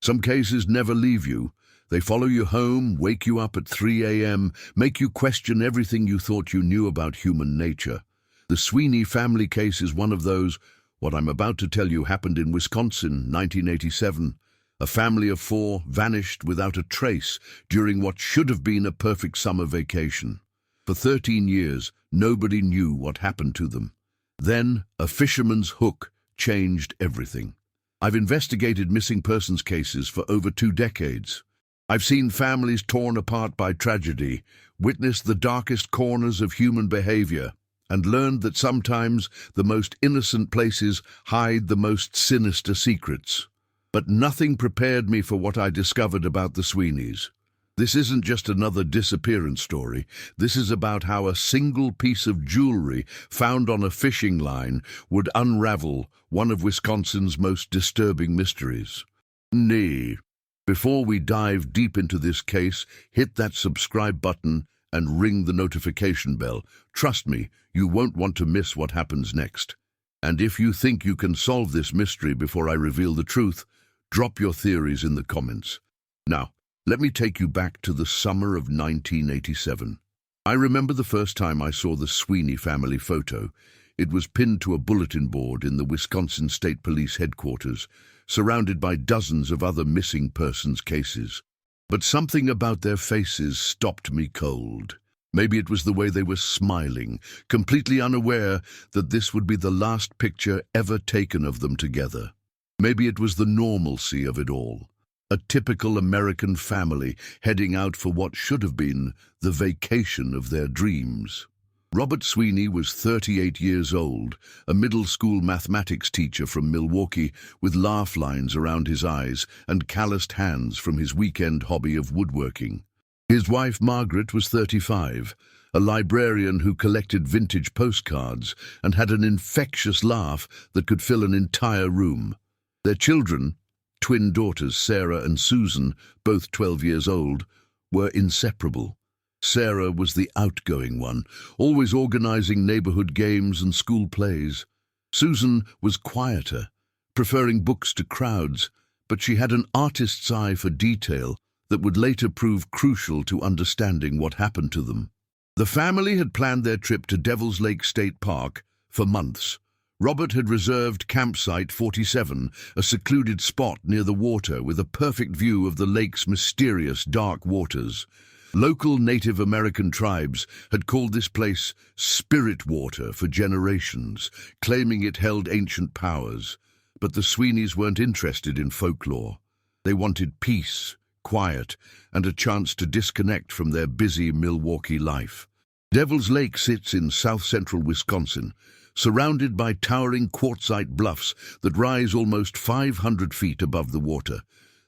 Some cases never leave you. They follow you home, wake you up at 3 a.m., make you question everything you thought you knew about human nature. The Sweeney family case is one of those. What I'm about to tell you happened in Wisconsin, 1987. A family of 4 vanished without a trace during what should have been a perfect summer vacation. For 13 years, nobody knew what happened to them. Then, a fisherman's hook changed everything. I've investigated missing persons cases for over 2 decades. I've seen families torn apart by tragedy, witnessed the darkest corners of human behavior, and learned that sometimes the most innocent places hide the most sinister secrets. But nothing prepared me for what I discovered about the Sweeneys. This isn't just another disappearance story. This is about how a single piece of jewelry found on a fishing line would unravel one of Wisconsin's most disturbing mysteries. Before we dive deep into this case, hit that subscribe button and ring the notification bell. Trust me, you won't want to miss what happens next. And if you think you can solve this mystery before I reveal the truth, drop your theories in the comments. Now, let me take you back to the summer of 1987. I remember the first time I saw the Sweeney family photo. It was pinned to a bulletin board in the Wisconsin State Police headquarters, surrounded by dozens of other missing persons cases. But something about their faces stopped me cold. Maybe it was the way they were smiling, completely unaware that this would be the last picture ever taken of them together. Maybe it was the normalcy of it all. A typical American family heading out for what should have been the vacation of their dreams. Robert Sweeney was 38 years old, a middle school mathematics teacher from Milwaukee with laugh lines around his eyes and calloused hands from his weekend hobby of woodworking. His wife Margaret was 35, a librarian who collected vintage postcards and had an infectious laugh that could fill an entire room. Their children, twin daughters Sarah and Susan, both 12 years old, were inseparable. Sarah was the outgoing one, always organizing neighborhood games and school plays. Susan was quieter, preferring books to crowds, but she had an artist's eye for detail that would later prove crucial to understanding what happened to them. The family had planned their trip to Devil's Lake State Park for months. Robert had reserved campsite 47, a secluded spot near the water with a perfect view of the lake's mysterious dark waters. Local Native American tribes had called this place Spirit Water for generations, claiming it held ancient powers. But the Sweeneys weren't interested in folklore. They wanted peace, quiet, and a chance to disconnect from their busy Milwaukee life. Devil's Lake sits in south-central Wisconsin, surrounded by towering quartzite bluffs that rise almost 500 feet above the water.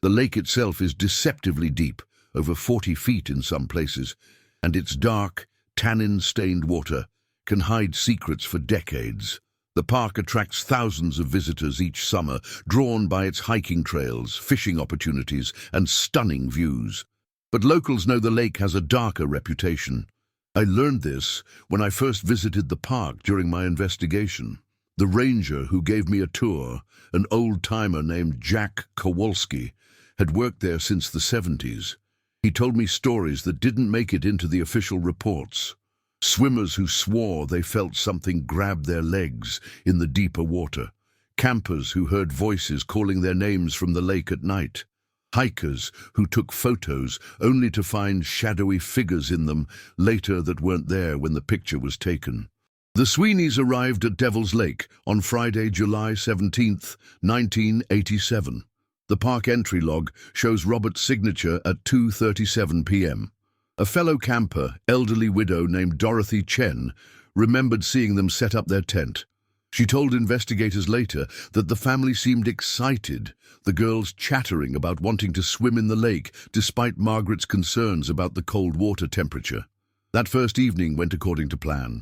The lake itself is deceptively deep, over 40 feet in some places, and its dark, tannin-stained water can hide secrets for decades. The park attracts thousands of visitors each summer, drawn by its hiking trails, fishing opportunities, and stunning views. But locals know the lake has a darker reputation. I learned this when I first visited the park during my investigation. The ranger who gave me a tour, an old-timer named Jack Kowalski, had worked there since the 70s. He told me stories that didn't make it into the official reports. Swimmers who swore they felt something grab their legs in the deeper water. Campers who heard voices calling their names from the lake at night. Hikers who took photos only to find shadowy figures in them later that weren't there when the picture was taken. The Sweeneys arrived at Devil's Lake on Friday, July 17, 1987. The park entry log shows Robert's signature at 2:37 p.m. A fellow camper, elderly widow named Dorothy Chen, remembered seeing them set up their tent. She told investigators later that the family seemed excited, the girls chattering about wanting to swim in the lake despite Margaret's concerns about the cold water temperature. That first evening went according to plan.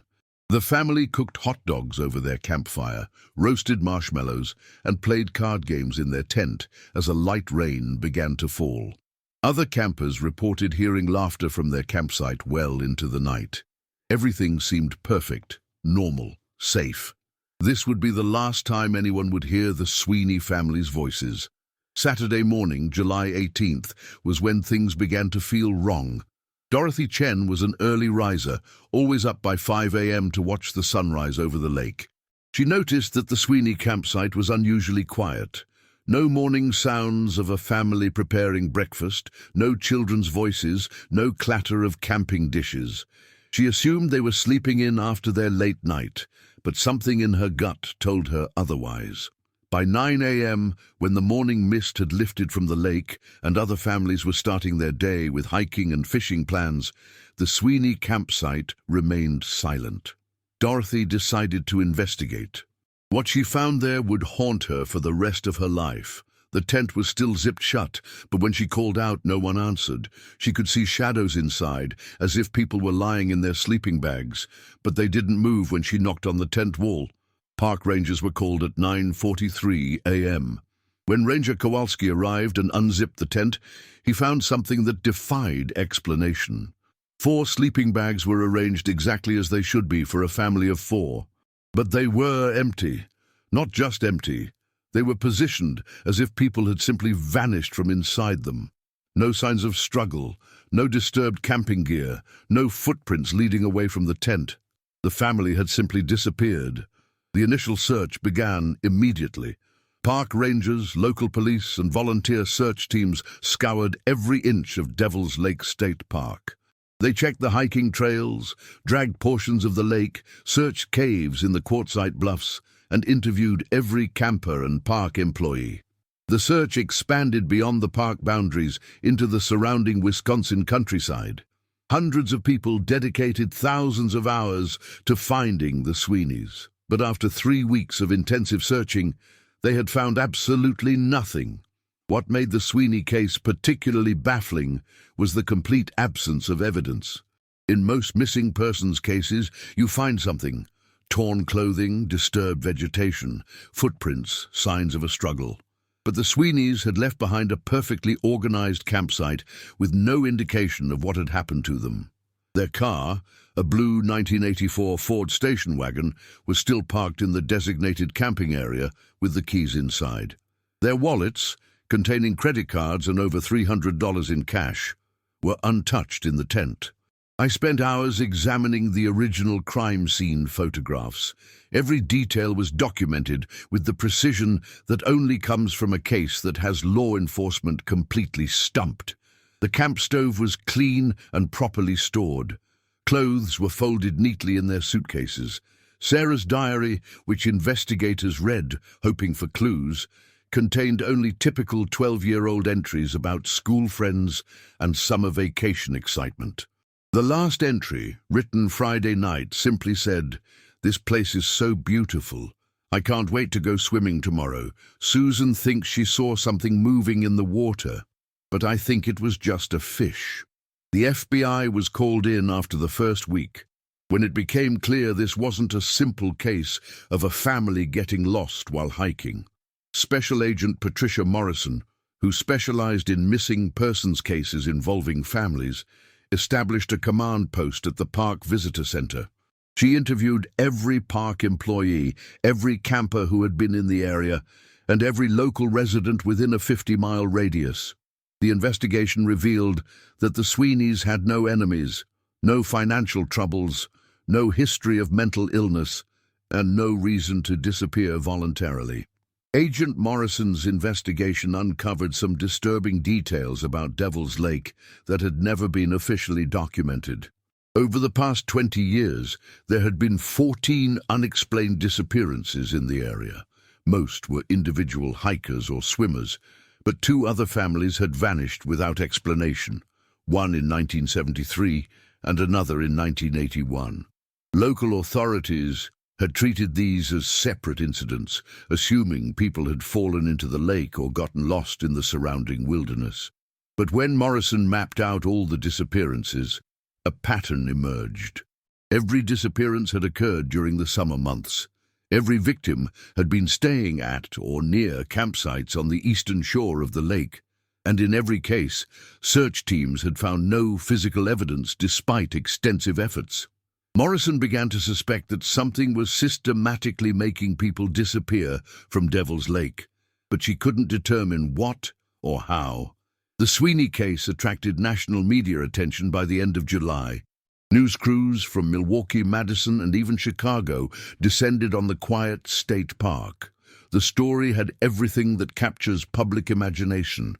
The family cooked hot dogs over their campfire, roasted marshmallows, and played card games in their tent as a light rain began to fall. Other campers reported hearing laughter from their campsite well into the night. Everything seemed perfect, normal, safe. This would be the last time anyone would hear the Sweeney family's voices. Saturday morning, July 18th, was when things began to feel wrong. Dorothy Chen was an early riser, always up by 5 a.m. to watch the sunrise over the lake. She noticed that the Sweeney campsite was unusually quiet. No morning sounds of a family preparing breakfast, no children's voices, no clatter of camping dishes. She assumed they were sleeping in after their late night, but something in her gut told her otherwise. By 9 a.m., when the morning mist had lifted from the lake and other families were starting their day with hiking and fishing plans, the Sweeney campsite remained silent. Dorothy decided to investigate. What she found there would haunt her for the rest of her life. The tent was still zipped shut, but when she called out, no one answered. She could see shadows inside, as if people were lying in their sleeping bags, but they didn't move when she knocked on the tent wall. Park rangers were called at 9:43 a.m. When Ranger Kowalski arrived and unzipped the tent, he found something that defied explanation. 4 sleeping bags were arranged exactly as they should be for a family of 4. But they were empty. Not just empty. They were positioned as if people had simply vanished from inside them. No signs of struggle, no disturbed camping gear, no footprints leading away from the tent. The family had simply disappeared. The initial search began immediately. Park rangers, local police, and volunteer search teams scoured every inch of Devil's Lake State Park. They checked the hiking trails, dragged portions of the lake, searched caves in the quartzite bluffs, and interviewed every camper and park employee. The search expanded beyond the park boundaries into the surrounding Wisconsin countryside. Hundreds of people dedicated thousands of hours to finding the Sweeneys. But after 3 weeks of intensive searching, they had found absolutely nothing. What made the Sweeney case particularly baffling was the complete absence of evidence. In most missing persons cases, you find something: torn clothing, disturbed vegetation, footprints, signs of a struggle. But the Sweeneys had left behind a perfectly organized campsite with no indication of what had happened to them. Their car, a blue 1984 Ford station wagon, was still parked in the designated camping area with the keys inside. Their wallets, containing credit cards and over $300 in cash, were untouched in the tent. I spent hours examining the original crime scene photographs. Every detail was documented with the precision that only comes from a case that has law enforcement completely stumped. The camp stove was clean and properly stored. Clothes were folded neatly in their suitcases. Sarah's diary, which investigators read, hoping for clues, contained only typical 12-year-old entries about school friends and summer vacation excitement. The last entry, written Friday night, simply said, "This place is so beautiful. I can't wait to go swimming tomorrow. Susan thinks she saw something moving in the water, but I think it was just a fish." The FBI was called in after the first week. When it became clear this wasn't a simple case of a family getting lost while hiking. Special Agent Patricia Morrison, who specialized in missing persons cases involving families, established a command post at the Park Visitor Center. She interviewed every park employee, every camper who had been in the area, and every local resident within a 50-mile radius. The investigation revealed that the Sweeneys had no enemies, no financial troubles, no history of mental illness, and no reason to disappear voluntarily. Agent Morrison's investigation uncovered some disturbing details about Devil's Lake that had never been officially documented. Over the past 20 years, there had been 14 unexplained disappearances in the area. Most were individual hikers or swimmers, but 2 other families had vanished without explanation, one in 1973 and another in 1981. Local authorities had treated these as separate incidents, assuming people had fallen into the lake or gotten lost in the surrounding wilderness. But when Morrison mapped out all the disappearances, a pattern emerged. Every disappearance had occurred during the summer months. Every victim had been staying at or near campsites on the eastern shore of the lake, and in every case, search teams had found no physical evidence despite extensive efforts. Morrison began to suspect that something was systematically making people disappear from Devil's Lake. but she couldn't determine what or how. The Sweeney case attracted national media attention by the end of July. News crews from Milwaukee, Madison, and even Chicago descended on the quiet state park. The story had everything that captures public imagination: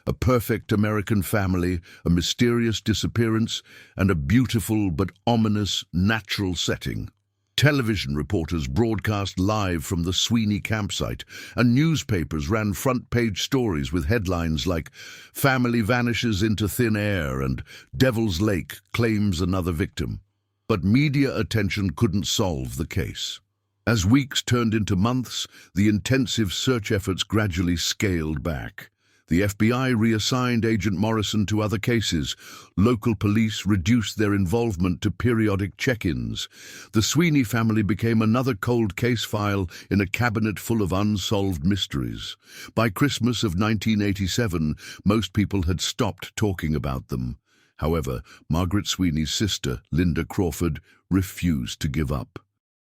a perfect American family, a mysterious disappearance, and a beautiful but ominous natural setting. Television reporters broadcast live from the Sweeney campsite, and newspapers ran front-page stories with headlines like "Family Vanishes into Thin Air" and "Devil's Lake Claims Another Victim." But media attention couldn't solve the case. As weeks turned into months, the intensive search efforts gradually scaled back. The FBI reassigned Agent Morrison to other cases. Local police reduced their involvement to periodic check-ins. The Sweeney family became another cold case file in a cabinet full of unsolved mysteries. By Christmas of 1987, most people had stopped talking about them. However, Margaret Sweeney's sister, Linda Crawford, refused to give up.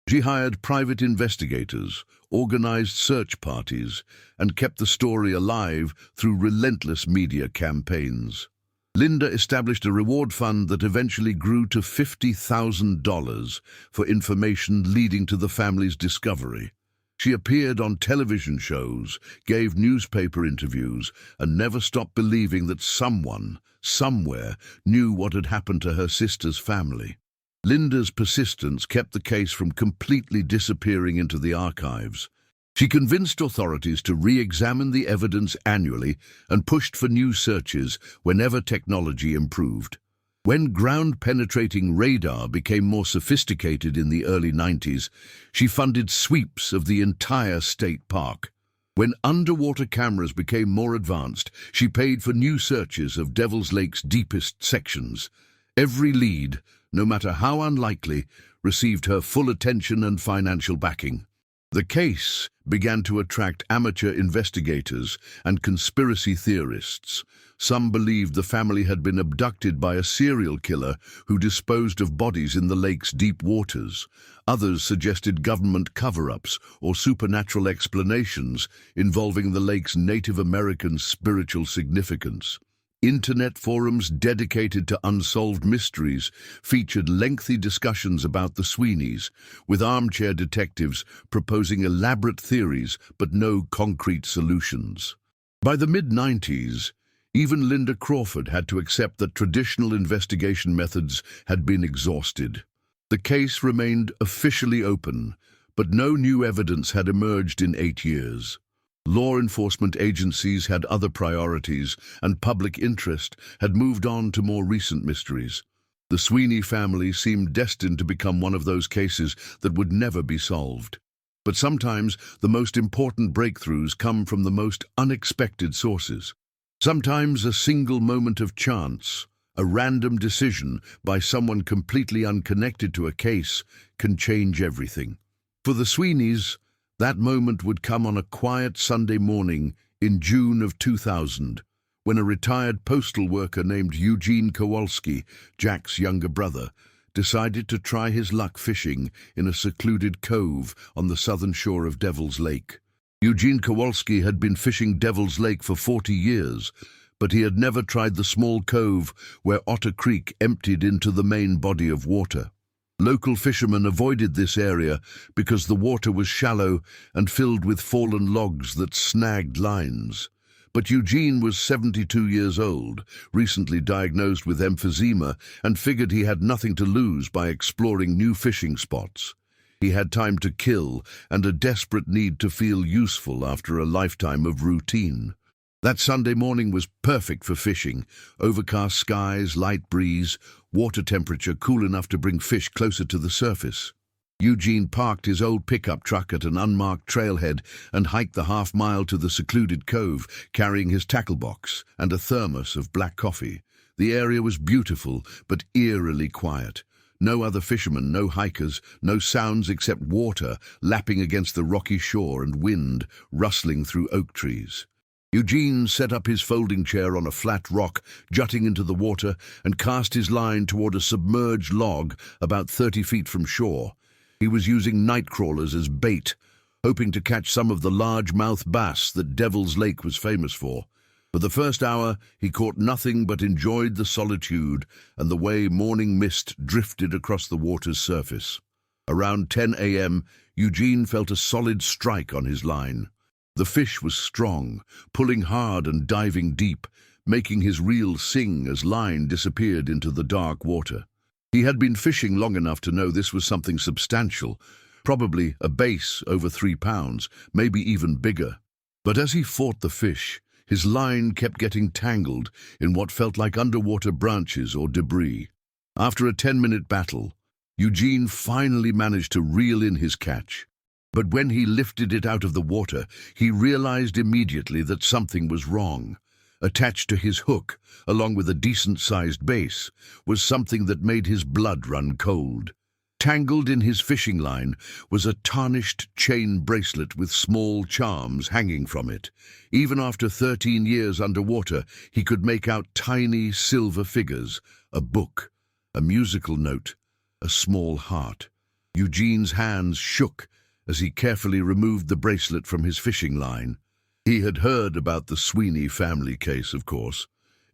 She hired private investigators, organized search parties, and kept the story alive through relentless media campaigns. Linda established a reward fund that eventually grew to $50,000 for information leading to the family's discovery. She appeared on television shows, gave newspaper interviews, and never stopped believing that someone, somewhere, knew what had happened to her sister's family. Linda's persistence kept the case from completely disappearing into the archives. She convinced authorities to re-examine the evidence annually and pushed for new searches whenever technology improved. When ground-penetrating radar became more sophisticated in the early 90s, she funded sweeps of the entire state park. When underwater cameras became more advanced, she paid for new searches of Devil's Lake's deepest sections. Every lead, no matter how unlikely, received her full attention and financial backing. The case began to attract amateur investigators and conspiracy theorists. Some believed the family had been abducted by a serial killer who disposed of bodies in the lake's deep waters. Others suggested government cover-ups or supernatural explanations involving the lake's Native American spiritual significance. Internet forums dedicated to unsolved mysteries featured lengthy discussions about the Sweeneys, with armchair detectives proposing elaborate theories but no concrete solutions. By the mid-90s, even Linda Crawford had to accept that traditional investigation methods had been exhausted. The case remained officially open, but no new evidence had emerged in 8 years. Law enforcement agencies had other priorities, and public interest had moved on to more recent mysteries. The Sweeney family seemed destined to become one of those cases that would never be solved. But sometimes the most important breakthroughs come from the most unexpected sources. Sometimes a single moment of chance, a random decision by someone completely unconnected to a case, can change everything. For the Sweeneys, that moment would come on a quiet Sunday morning in June of 2000, when a retired postal worker named Eugene Kowalski, Jack's younger brother, decided to try his luck fishing in a secluded cove on the southern shore of Devil's Lake. Eugene Kowalski had been fishing Devil's Lake for 40 years, but he had never tried the small cove where Otter Creek emptied into the main body of water. Local fishermen avoided this area because the water was shallow and filled with fallen logs that snagged lines. But Eugene was 72 years old, recently diagnosed with emphysema, and figured he had nothing to lose by exploring new fishing spots. He had time to kill and a desperate need to feel useful after a lifetime of routine. That Sunday morning was perfect for fishing. Overcast skies, light breeze, water temperature cool enough to bring fish closer to the surface. Eugene parked his old pickup truck at an unmarked trailhead and hiked the half-mile to the secluded cove, carrying his tackle box and a thermos of black coffee. The area was beautiful, but eerily quiet. No other fishermen, no hikers, no sounds except water lapping against the rocky shore and wind rustling through oak trees. Eugene set up his folding chair on a flat rock jutting into the water and cast his line toward a submerged log about 30 feet from shore. He was using night crawlers as bait, hoping to catch some of the largemouth bass that Devil's Lake was famous for. For the first hour, he caught nothing but enjoyed the solitude and the way morning mist drifted across the water's surface. Around 10 a.m., Eugene felt a solid strike on his line. The fish was strong, pulling hard and diving deep, making his reel sing as line disappeared into the dark water. He had been fishing long enough to know this was something substantial, probably a bass over 3 pounds, maybe even bigger. But as he fought the fish, his line kept getting tangled in what felt like underwater branches or debris. After a 10-minute battle, Eugene finally managed to reel in his catch. But when he lifted it out of the water, he realized immediately that something was wrong. Attached to his hook, along with a decent-sized bass, was something that made his blood run cold. Tangled in his fishing line was a tarnished chain bracelet with small charms hanging from it. Even after 13 years underwater, he could make out tiny silver figures, a book, a musical note, a small heart. Eugene's hands shook as he carefully removed the bracelet from his fishing line. He had heard about the Sweeney family case, of course.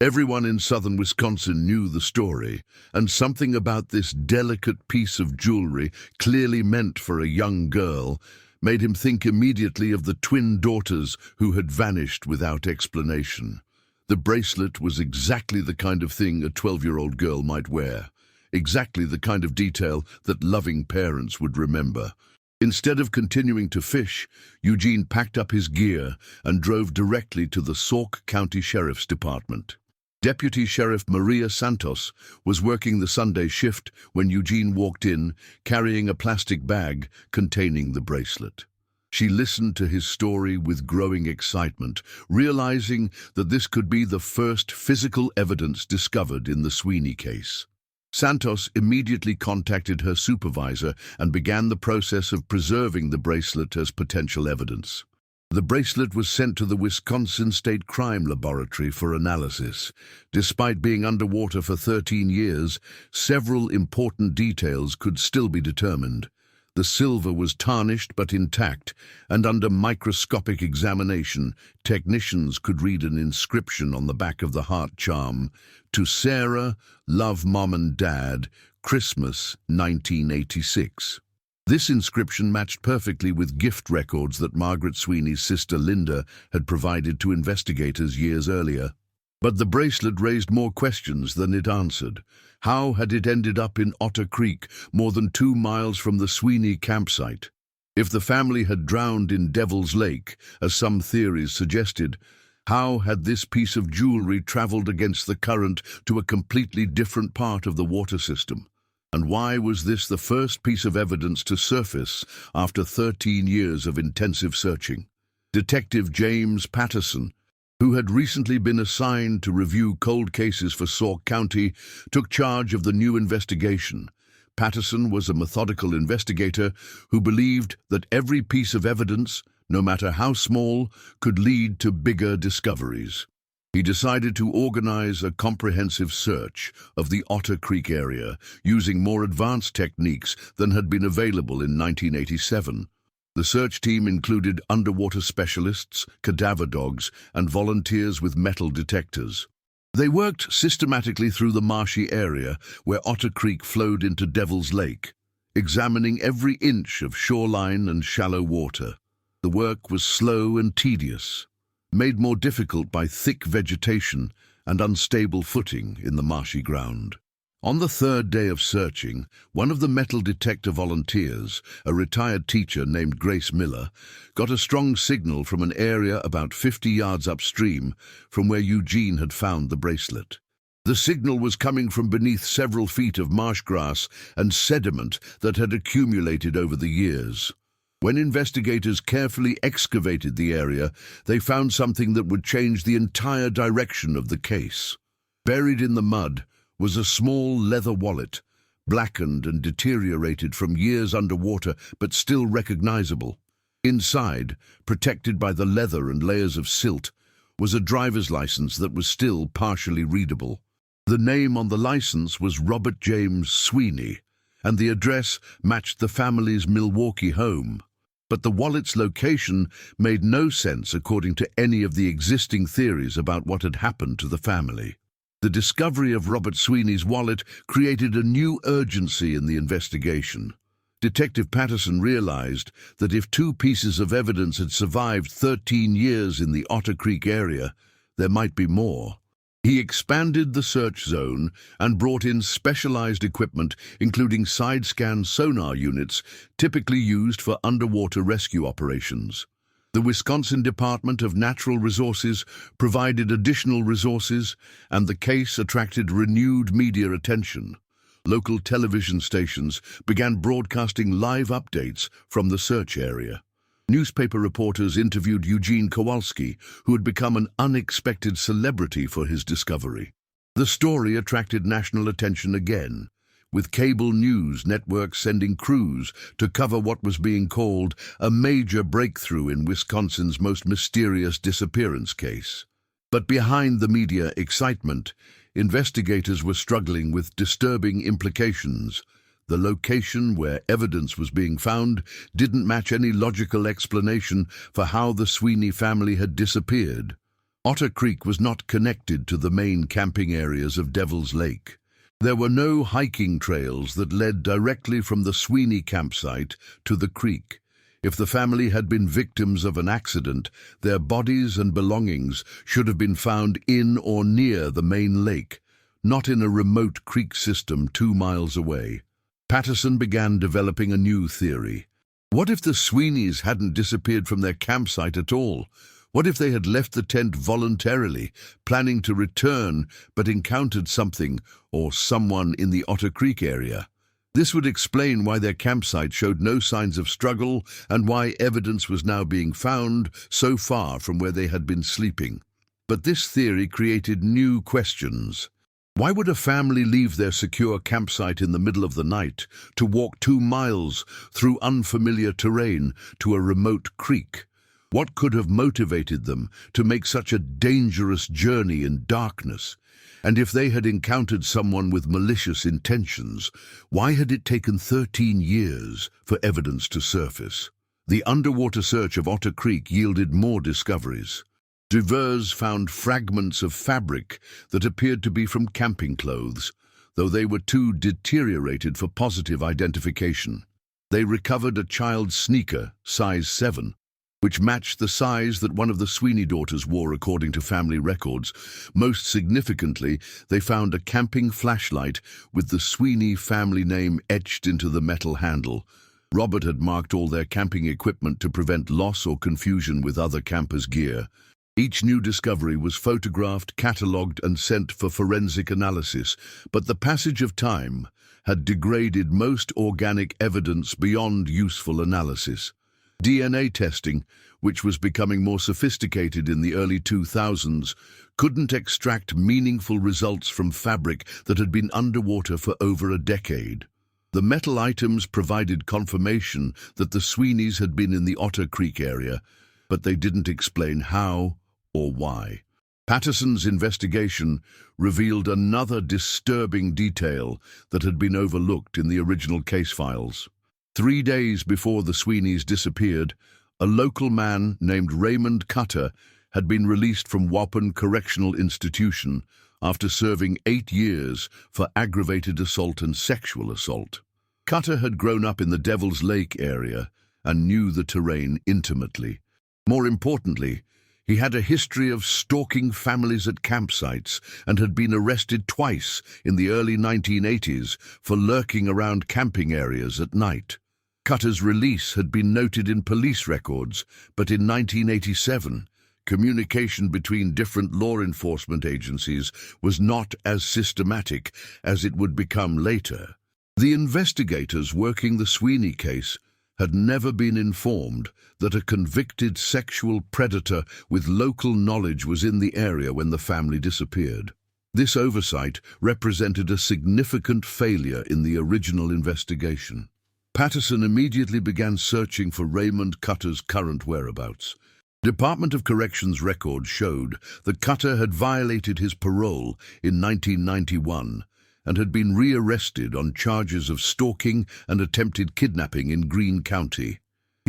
Everyone in southern Wisconsin knew the story, and something about this delicate piece of jewelry, clearly meant for a young girl, made him think immediately of the twin daughters who had vanished without explanation. The bracelet was exactly the kind of thing a 12-year-old girl might wear, exactly the kind of detail that loving parents would remember. Instead of continuing to fish, Eugene packed up his gear and drove directly to the Sauk County Sheriff's Department. Deputy Sheriff Maria Santos was working the Sunday shift when Eugene walked in, carrying a plastic bag containing the bracelet. She listened to his story with growing excitement, realizing that this could be the first physical evidence discovered in the Sweeney case. Santos immediately contacted her supervisor and began the process of preserving the bracelet as potential evidence. The bracelet was sent to the Wisconsin State Crime Laboratory for analysis. Despite being underwater for 13 years, several important details could still be determined. The silver was tarnished but intact, and under microscopic examination, technicians could read an inscription on the back of the heart charm: "To Sarah, love Mom and Dad, Christmas 1986. This inscription matched perfectly with gift records that Margaret Sweeney's sister Linda had provided to investigators years earlier. But the bracelet raised more questions than it answered. How had it ended up in Otter Creek, more than 2 miles from the Sweeney campsite? If the family had drowned in Devil's Lake, as some theories suggested, how had this piece of jewelry traveled against the current to a completely different part of the water system? And why was this the first piece of evidence to surface after 13 years of intensive searching? Detective James Patterson, who had recently been assigned to review cold cases for Sauk County, took charge of the new investigation. Patterson was a methodical investigator who believed that every piece of evidence, no matter how small, could lead to bigger discoveries. He decided to organize a comprehensive search of the Otter Creek area using more advanced techniques than had been available in 1987. The search team included underwater specialists, cadaver dogs, and volunteers with metal detectors. They worked systematically through the marshy area where Otter Creek flowed into Devil's Lake, examining every inch of shoreline and shallow water. The work was slow and tedious, made more difficult by thick vegetation and unstable footing in the marshy ground. On the 3rd day of searching, one of the metal detector volunteers, a retired teacher named Grace Miller, got a strong signal from an area about 50 yards upstream from where Eugene had found the bracelet. The signal was coming from beneath several feet of marsh grass and sediment that had accumulated over the years. When investigators carefully excavated the area, they found something that would change the entire direction of the case. Buried in the mud was a small leather wallet, blackened and deteriorated from years underwater, but still recognizable. Inside, protected by the leather and layers of silt, was a driver's license that was still partially readable. The name on the license was Robert James Sweeney, and the address matched the family's Milwaukee home. But the wallet's location made no sense according to any of the existing theories about what had happened to the family. The discovery of Robert Sweeney's wallet created a new urgency in the investigation. Detective Patterson realized that if two pieces of evidence had survived 13 years in the Otter Creek area, there might be more. He expanded the search zone and brought in specialized equipment, including side-scan sonar units typically used for underwater rescue operations. The Wisconsin Department of Natural Resources provided additional resources, and the case attracted renewed media attention. Local television stations began broadcasting live updates from the search area. Newspaper reporters interviewed Eugene Kowalski, who had become an unexpected celebrity for his discovery. The story attracted national attention again, with cable news networks sending crews to cover what was being called a major breakthrough in Wisconsin's most mysterious disappearance case. But behind the media excitement, investigators were struggling with disturbing implications. The location where evidence was being found didn't match any logical explanation for how the Sweeney family had disappeared. Otter Creek was not connected to the main camping areas of Devil's Lake. There were no hiking trails that led directly from the Sweeney campsite to the creek. If the family had been victims of an accident, their bodies and belongings should have been found in or near the main lake, not in a remote creek system 2 miles away. Patterson began developing a new theory. What if the Sweeneys hadn't disappeared from their campsite at all? What if they had left the tent voluntarily, planning to return, but encountered something or someone in the Otter Creek area? This would explain why their campsite showed no signs of struggle and why evidence was now being found so far from where they had been sleeping. But this theory created new questions. Why would a family leave their secure campsite in the middle of the night to walk 2 miles through unfamiliar terrain to a remote creek? What could have motivated them to make such a dangerous journey in darkness? And if they had encountered someone with malicious intentions, why had it taken 13 years for evidence to surface? The underwater search of Otter Creek yielded more discoveries. Divers found fragments of fabric that appeared to be from camping clothes, though they were too deteriorated for positive identification. They recovered a child's sneaker, size 7, which matched the size that one of the Sweeney daughters wore according to family records. Most significantly, they found a camping flashlight with the Sweeney family name etched into the metal handle. Robert had marked all their camping equipment to prevent loss or confusion with other campers' gear. Each new discovery was photographed, catalogued, and sent for forensic analysis, but the passage of time had degraded most organic evidence beyond useful analysis. DNA testing, which was becoming more sophisticated in the early 2000s, couldn't extract meaningful results from fabric that had been underwater for over a decade. The metal items provided confirmation that the Sweeneys had been in the Otter Creek area, but they didn't explain how or why. Patterson's investigation revealed another disturbing detail that had been overlooked in the original case files. 3 days before the Sweeneys disappeared, a local man named Raymond Cutter had been released from Waupun Correctional Institution after serving 8 years for aggravated assault and sexual assault. Cutter had grown up in the Devil's Lake area and knew the terrain intimately. More importantly, he had a history of stalking families at campsites and had been arrested twice in the early 1980s for lurking around camping areas at night. Cutter's release had been noted in police records, but in 1987, communication between different law enforcement agencies was not as systematic as it would become later. The investigators working the Sweeney case had never been informed that a convicted sexual predator with local knowledge was in the area when the family disappeared. This oversight represented a significant failure in the original investigation. Patterson immediately began searching for Raymond Cutter's current whereabouts. Department of Corrections records showed that Cutter had violated his parole in 1991 and had been rearrested on charges of stalking and attempted kidnapping in Greene County.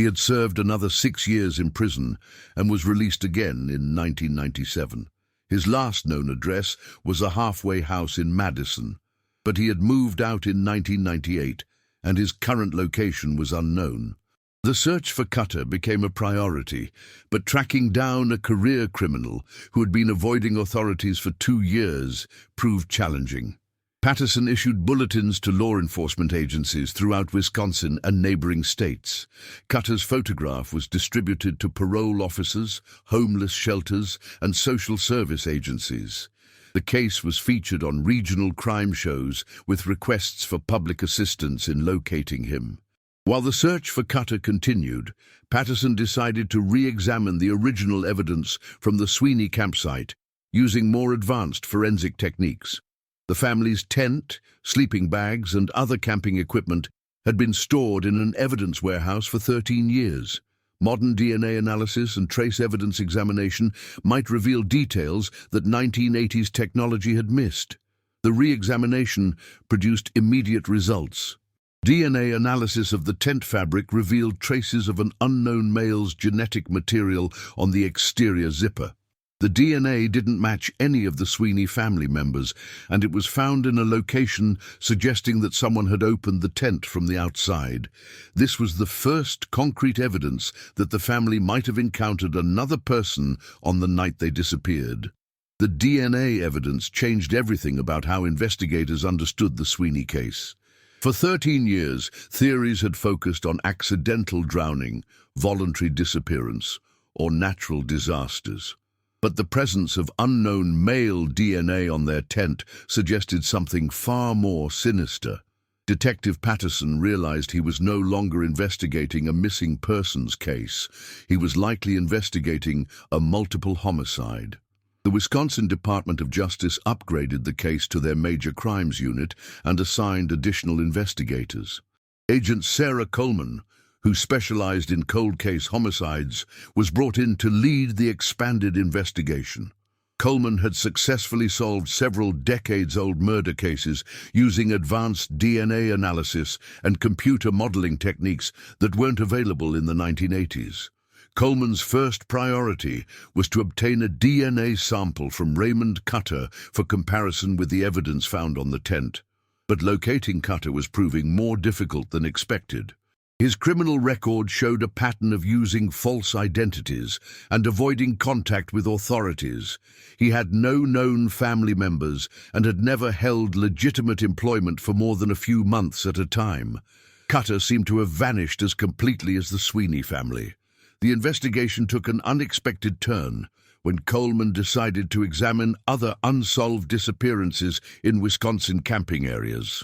He had served another 6 years in prison and was released again in 1997. His last known address was a halfway house in Madison, but he had moved out in 1998 and his current location was unknown. The search for Cutter became a priority, but tracking down a career criminal who had been avoiding authorities for 2 years proved challenging. Patterson issued bulletins to law enforcement agencies throughout Wisconsin and neighboring states. Cutter's photograph was distributed to parole officers, homeless shelters, and social service agencies. The case was featured on regional crime shows with requests for public assistance in locating him. While the search for Cutter continued, Patterson decided to re-examine the original evidence from the Sweeney campsite using more advanced forensic techniques. The family's tent, sleeping bags, and other camping equipment had been stored in an evidence warehouse for 13 years. Modern DNA analysis and trace evidence examination might reveal details that 1980s technology had missed. The re-examination produced immediate results. DNA analysis of the tent fabric revealed traces of an unknown male's genetic material on the exterior zipper. The DNA didn't match any of the Sweeney family members, and it was found in a location suggesting that someone had opened the tent from the outside. This was the first concrete evidence that the family might have encountered another person on the night they disappeared. The DNA evidence changed everything about how investigators understood the Sweeney case. For 13 years, theories had focused on accidental drowning, voluntary disappearance, or natural disasters. But the presence of unknown male DNA on their tent suggested something far more sinister. Detective Patterson realized he was no longer investigating a missing persons case. He was likely investigating a multiple homicide. The Wisconsin Department of Justice upgraded the case to their major crimes unit and assigned additional investigators. Agent Sarah Coleman, who specialized in cold case homicides, was brought in to lead the expanded investigation. Coleman had successfully solved several decades-old murder cases using advanced DNA analysis and computer modeling techniques that weren't available in the 1980s. Coleman's first priority was to obtain a DNA sample from Raymond Cutter for comparison with the evidence found on the tent. But locating Cutter was proving more difficult than expected. His criminal record showed a pattern of using false identities and avoiding contact with authorities. He had no known family members and had never held legitimate employment for more than a few months at a time. Cutter seemed to have vanished as completely as the Sweeney family. The investigation took an unexpected turn when Coleman decided to examine other unsolved disappearances in Wisconsin camping areas.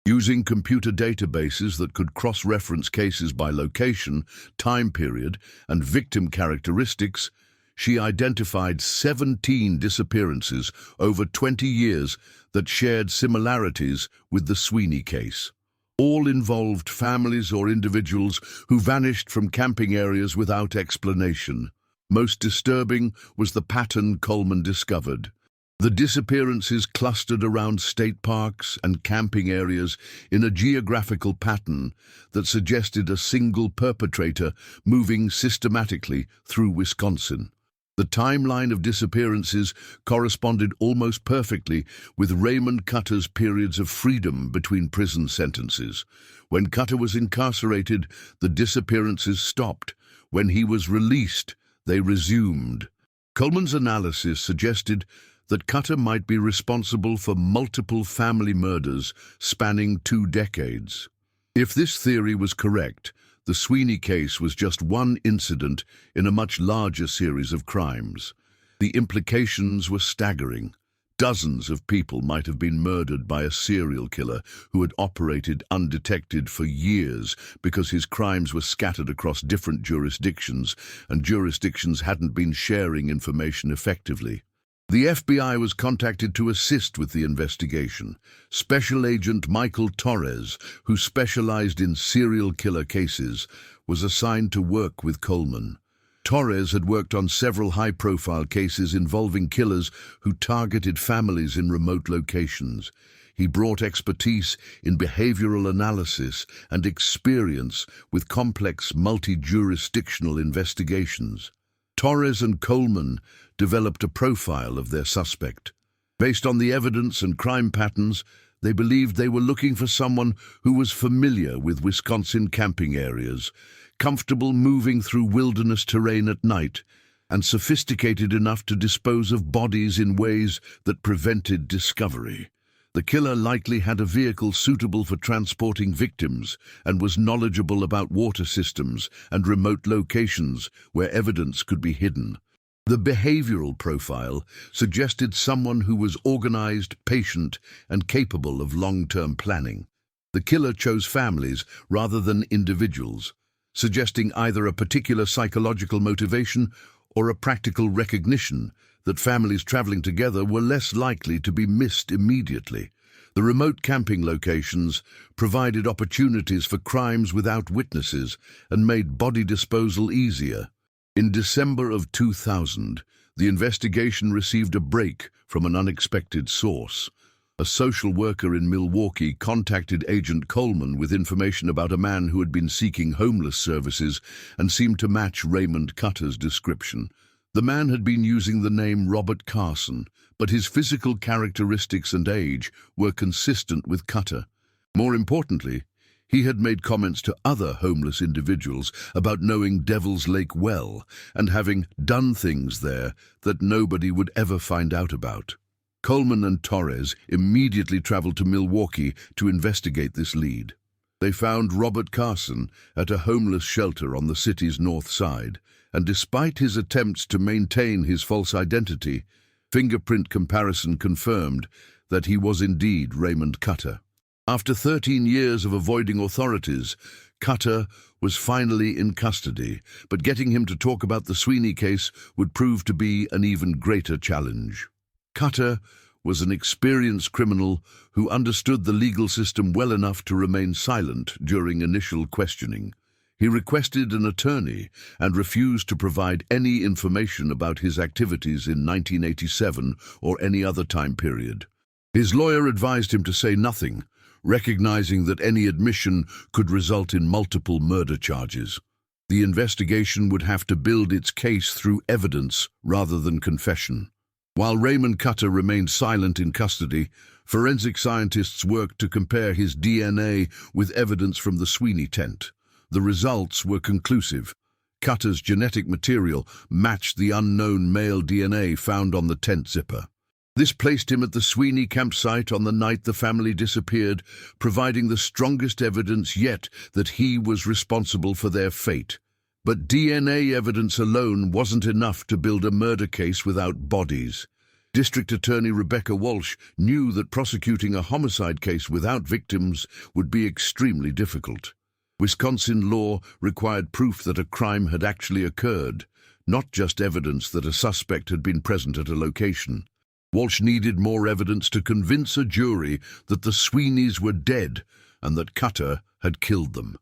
Using computer databases that could cross-reference cases by location, time period, and victim characteristics, she identified 17 disappearances over 20 years that shared similarities with the Sweeney case. All involved families or individuals who vanished from camping areas without explanation. Most disturbing was the pattern Coleman discovered. The disappearances clustered around state parks and camping areas in a geographical pattern that suggested a single perpetrator moving systematically through Wisconsin. The timeline of disappearances corresponded almost perfectly with Raymond Cutter's periods of freedom between prison sentences. When Cutter was incarcerated, the disappearances stopped. When he was released, they resumed. Coleman's analysis suggested that Cutter might be responsible for multiple family murders spanning 2 decades. If this theory was correct, the Sweeney case was just one incident in a much larger series of crimes. The implications were staggering. Dozens of people might have been murdered by a serial killer who had operated undetected for years because his crimes were scattered across different jurisdictions, and jurisdictions hadn't been sharing information effectively. The FBI was contacted to assist with the investigation. Special Agent Michael Torres, who specialized in serial killer cases, was assigned to work with Coleman. Torres had worked on several high-profile cases involving killers who targeted families in remote locations. He brought expertise in behavioral analysis and experience with complex multi-jurisdictional investigations. Torres and Coleman developed a profile of their suspect. Based on the evidence and crime patterns, they believed they were looking for someone who was familiar with Wisconsin camping areas, comfortable moving through wilderness terrain at night, and sophisticated enough to dispose of bodies in ways that prevented discovery. The killer likely had a vehicle suitable for transporting victims and was knowledgeable about water systems and remote locations where evidence could be hidden. The behavioral profile suggested someone who was organized, patient, and capable of long-term planning. The killer chose families rather than individuals, suggesting either a particular psychological motivation or a practical recognition that families traveling together were less likely to be missed immediately. The remote camping locations provided opportunities for crimes without witnesses and made body disposal easier. In December of 2000, the investigation received a break from an unexpected source. A social worker in Milwaukee contacted Agent Coleman with information about a man who had been seeking homeless services and seemed to match Raymond Cutter's description. The man had been using the name Robert Carson, but his physical characteristics and age were consistent with Cutter. More importantly, he had made comments to other homeless individuals about knowing Devil's Lake well and having done things there that nobody would ever find out about. Coleman and Torres immediately traveled to Milwaukee to investigate this lead. They found Robert Carson at a homeless shelter on the city's north side, and despite his attempts to maintain his false identity, fingerprint comparison confirmed that he was indeed Raymond Cutter. After 13 years of avoiding authorities, Cutter was finally in custody, but getting him to talk about the Sweeney case would prove to be an even greater challenge. Cutter was an experienced criminal who understood the legal system well enough to remain silent during initial questioning. He requested an attorney and refused to provide any information about his activities in 1987 or any other time period. His lawyer advised him to say nothing, recognizing that any admission could result in multiple murder charges. The investigation would have to build its case through evidence rather than confession. While Raymond Cutter remained silent in custody, forensic scientists worked to compare his DNA with evidence from the Sweeney tent. The results were conclusive. Cutter's genetic material matched the unknown male DNA found on the tent zipper. This placed him at the Sweeney campsite on the night the family disappeared, providing the strongest evidence yet that he was responsible for their fate. But DNA evidence alone wasn't enough to build a murder case without bodies. District Attorney Rebecca Walsh knew that prosecuting a homicide case without victims would be extremely difficult. Wisconsin law required proof that a crime had actually occurred, not just evidence that a suspect had been present at a location. Walsh needed more evidence to convince a jury that the Sweeneys were dead and that Cutter had killed them.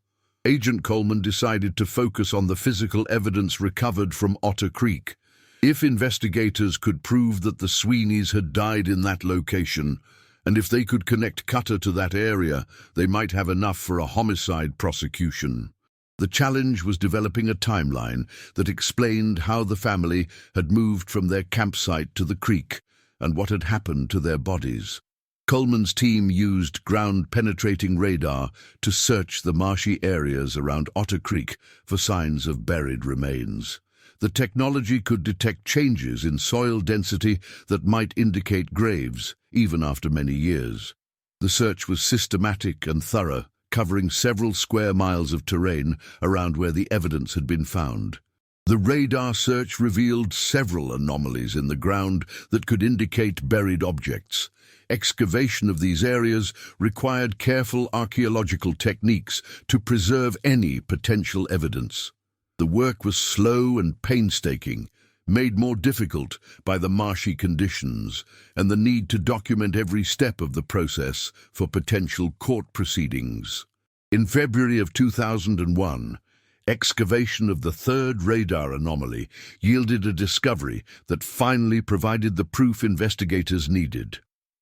Agent Coleman decided to focus on the physical evidence recovered from Otter Creek. If investigators could prove that the Sweeneys had died in that location, and if they could connect Cutter to that area, they might have enough for a homicide prosecution. The challenge was developing a timeline that explained how the family had moved from their campsite to the creek and what had happened to their bodies. Coleman's team used ground-penetrating radar to search the marshy areas around Otter Creek for signs of buried remains. The technology could detect changes in soil density that might indicate graves, even after many years. The search was systematic and thorough, covering several square miles of terrain around where the evidence had been found. The radar search revealed several anomalies in the ground that could indicate buried objects. Excavation of these areas required careful archaeological techniques to preserve any potential evidence. The work was slow and painstaking, made more difficult by the marshy conditions and the need to document every step of the process for potential court proceedings. In February of 2001, excavation of the third radar anomaly yielded a discovery that finally provided the proof investigators needed.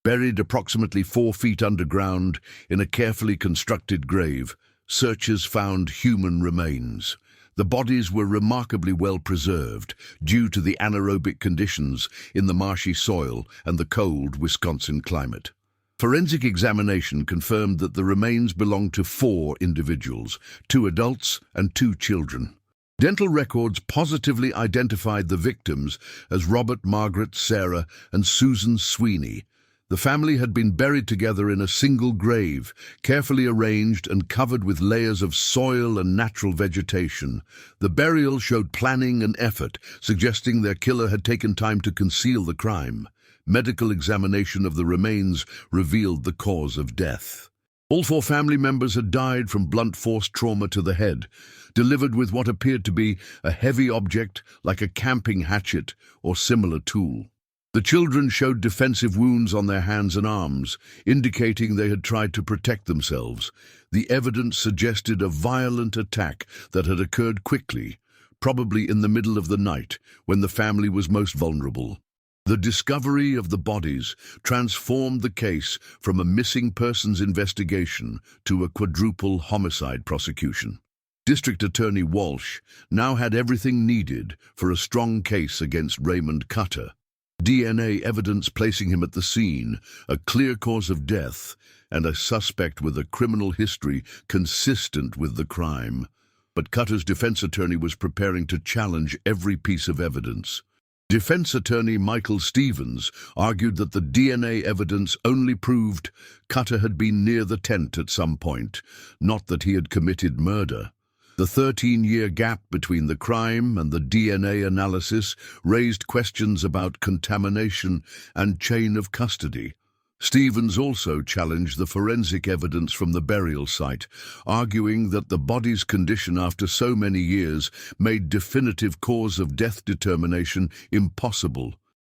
Buried approximately 4 feet underground in a carefully constructed grave, searchers found human remains. The bodies were remarkably well preserved due to the anaerobic conditions in the marshy soil and the cold Wisconsin climate. Forensic examination confirmed that the remains belonged to 4 individuals, 2 adults and 2 children. Dental records positively identified the victims as Robert, Margaret, Sarah, and Susan Sweeney. The family had been buried together in a single grave, carefully arranged and covered with layers of soil and natural vegetation. The burial showed planning and effort, suggesting their killer had taken time to conceal the crime. Medical examination of the remains revealed the cause of death. All 4 family members had died from blunt force trauma to the head, delivered with what appeared to be a heavy object like a camping hatchet or similar tool. The children showed defensive wounds on their hands and arms, indicating they had tried to protect themselves. The evidence suggested a violent attack that had occurred quickly, probably in the middle of the night, when the family was most vulnerable. The discovery of the bodies transformed the case from a missing persons investigation to a quadruple homicide prosecution. District Attorney Walsh now had everything needed for a strong case against Raymond Cutter. DNA evidence placing him at the scene, a clear cause of death, and a suspect with a criminal history consistent with the crime. But Cutter's defense attorney was preparing to challenge every piece of evidence. Defense attorney Michael Stevens argued that the DNA evidence only proved Cutter had been near the tent at some point, not that he had committed murder. The 13-year gap between the crime and the DNA analysis raised questions about contamination and chain of custody. Stevens also challenged the forensic evidence from the burial site, arguing that the body's condition after so many years made definitive cause of death determination impossible.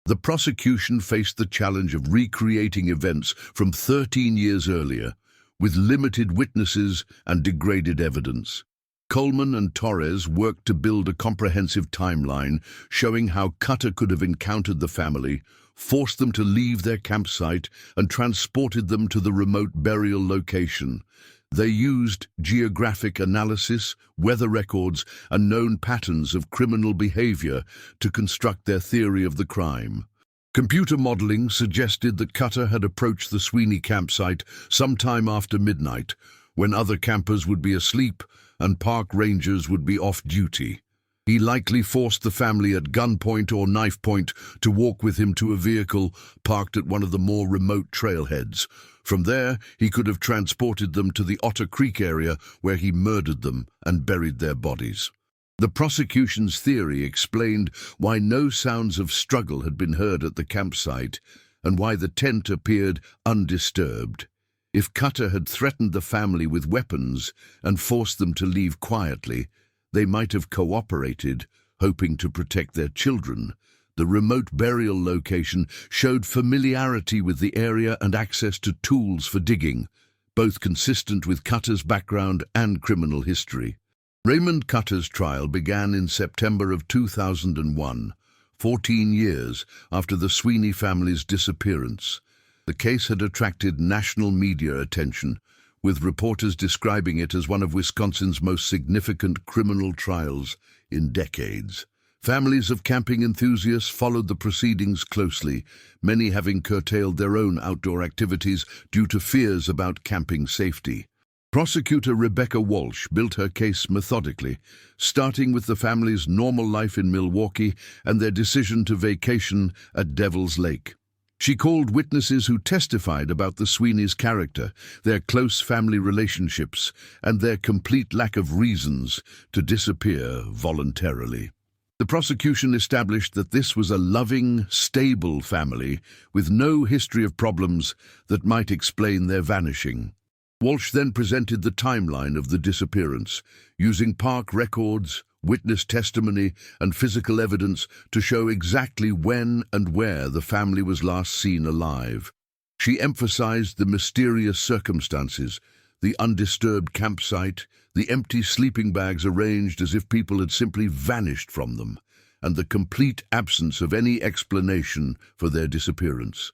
The prosecution faced the challenge of recreating events from 13 years earlier, with limited witnesses and degraded evidence. Coleman and Torres worked to build a comprehensive timeline showing how Cutter could have encountered the family, forced them to leave their campsite, and transported them to the remote burial location. They used geographic analysis, weather records, and known patterns of criminal behavior to construct their theory of the crime. Computer modeling suggested that Cutter had approached the Sweeney campsite sometime after midnight, when other campers would be asleep and park rangers would be off duty. He likely forced the family at gunpoint or knife point to walk with him to a vehicle parked at one of the more remote trailheads. From there, he could have transported them to the Otter Creek area where he murdered them and buried their bodies. The prosecution's theory explained why no sounds of struggle had been heard at the campsite and why the tent appeared undisturbed. If Cutter had threatened the family with weapons and forced them to leave quietly, they might have cooperated, hoping to protect their children. The remote burial location showed familiarity with the area and access to tools for digging, both consistent with Cutter's background and criminal history. Raymond Cutter's trial began in September of 2001, 14 years after the Sweeney family's disappearance. The case had attracted national media attention, with reporters describing it as one of Wisconsin's most significant criminal trials in decades. Families of camping enthusiasts followed the proceedings closely, many having curtailed their own outdoor activities due to fears about camping safety. Prosecutor Rebecca Walsh built her case methodically, starting with the family's normal life in Milwaukee and their decision to vacation at Devil's Lake. She called witnesses who testified about the Sweeney's character, their close family relationships, and their complete lack of reasons to disappear voluntarily. The prosecution established that this was a loving, stable family with no history of problems that might explain their vanishing. Walsh then presented the timeline of the disappearance, using park records, witness testimony, and physical evidence to show exactly when and where the family was last seen alive. She emphasized the mysterious circumstances, the undisturbed campsite, the empty sleeping bags arranged as if people had simply vanished from them, and the complete absence of any explanation for their disappearance.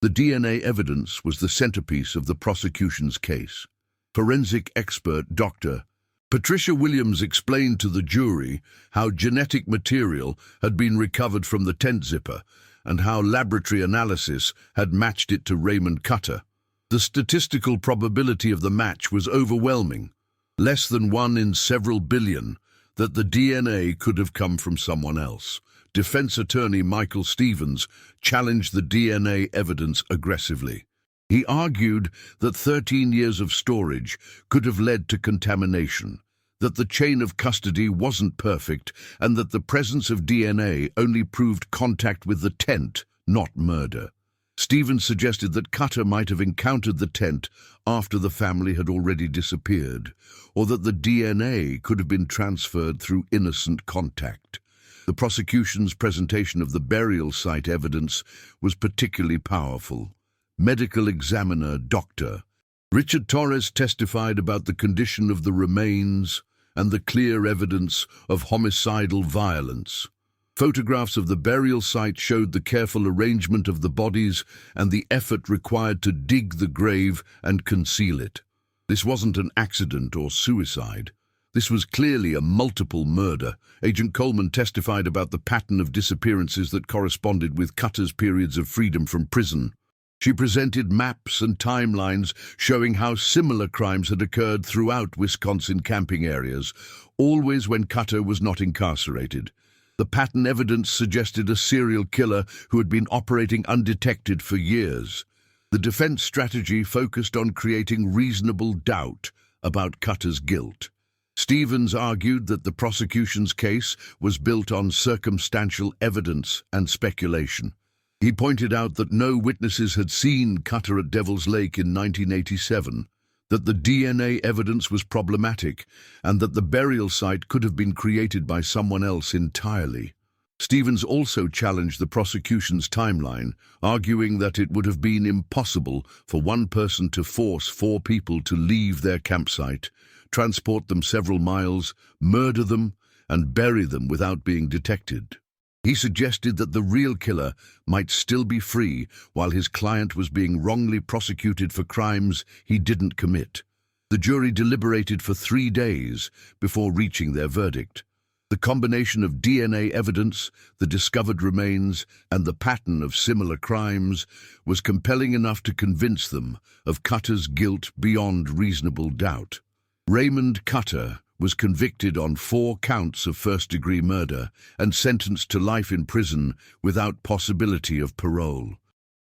The DNA evidence was the centerpiece of the prosecution's case. Forensic expert Dr. Patricia Williams explained to the jury how genetic material had been recovered from the tent zipper and how laboratory analysis had matched it to Raymond Cutter. The statistical probability of the match was overwhelming, less than 1 in several billion, that the DNA could have come from someone else. Defense attorney Michael Stevens challenged the DNA evidence aggressively. He argued that 13 years of storage could have led to contamination, that the chain of custody wasn't perfect, and that the presence of DNA only proved contact with the tent, not murder. Stevens suggested that Cutter might have encountered the tent after the family had already disappeared, or that the DNA could have been transferred through innocent contact. The prosecution's presentation of the burial site evidence was particularly powerful. Medical examiner Dr. Richard Torres testified about the condition of the remains and the clear evidence of homicidal violence. Photographs of the burial site showed the careful arrangement of the bodies and the effort required to dig the grave and conceal it. This wasn't an accident or suicide. This was clearly a multiple murder. Agent Coleman testified about the pattern of disappearances that corresponded with Cutter's periods of freedom from prison. She presented maps and timelines showing how similar crimes had occurred throughout Wisconsin camping areas, always when Cutter was not incarcerated. The pattern evidence suggested a serial killer who had been operating undetected for years. The defense strategy focused on creating reasonable doubt about Cutter's guilt. Stevens argued that the prosecution's case was built on circumstantial evidence and speculation. He pointed out that no witnesses had seen Cutter at Devil's Lake in 1987, that the DNA evidence was problematic, and that the burial site could have been created by someone else entirely. Stevens also challenged the prosecution's timeline, arguing that it would have been impossible for one person to force 4 people to leave their campsite, transport them several miles, murder them, and bury them without being detected. He suggested that the real killer might still be free while his client was being wrongly prosecuted for crimes he didn't commit. The jury deliberated for 3 days before reaching their verdict. The combination of DNA evidence, the discovered remains, and the pattern of similar crimes was compelling enough to convince them of Cutter's guilt beyond reasonable doubt. Raymond Cutter was convicted on 4 counts of first-degree murder and sentenced to life in prison without possibility of parole.